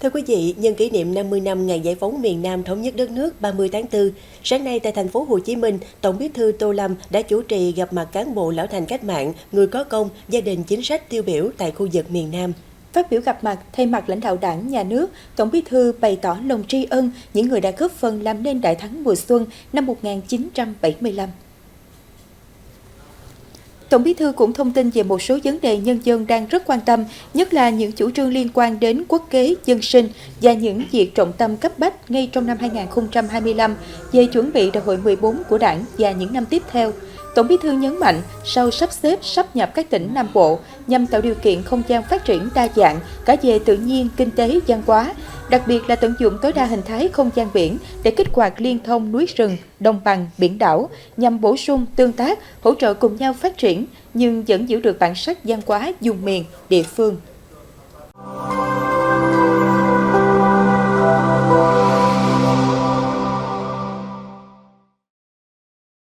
Thưa quý vị, nhân kỷ niệm 50 năm ngày giải phóng miền Nam thống nhất đất nước 30 tháng 4, sáng nay tại thành phố Hồ Chí Minh, Tổng Bí thư Tô Lâm đã chủ trì gặp mặt cán bộ lão thành cách mạng, người có công, gia đình chính sách tiêu biểu tại khu vực miền Nam. Phát biểu gặp mặt, thay mặt lãnh đạo Đảng, Nhà nước, Tổng Bí thư bày tỏ lòng tri ân những người đã góp phần làm nên đại thắng mùa xuân năm 1975. Tổng Bí thư cũng thông tin về một số vấn đề nhân dân đang rất quan tâm, nhất là những chủ trương liên quan đến quốc kế, dân sinh và những việc trọng tâm cấp bách ngay trong năm 2025 về chuẩn bị đại hội 14 của Đảng và những năm tiếp theo. Tổng Bí thư nhấn mạnh, sau sắp xếp, sáp nhập các tỉnh Nam Bộ nhằm tạo điều kiện không gian phát triển đa dạng cả về tự nhiên, kinh tế, văn hóa, đặc biệt là tận dụng tối đa hình thái không gian biển để kích hoạt liên thông núi rừng, đồng bằng, biển đảo nhằm bổ sung, tương tác, hỗ trợ cùng nhau phát triển nhưng vẫn giữ được bản sắc văn hóa vùng miền, địa phương.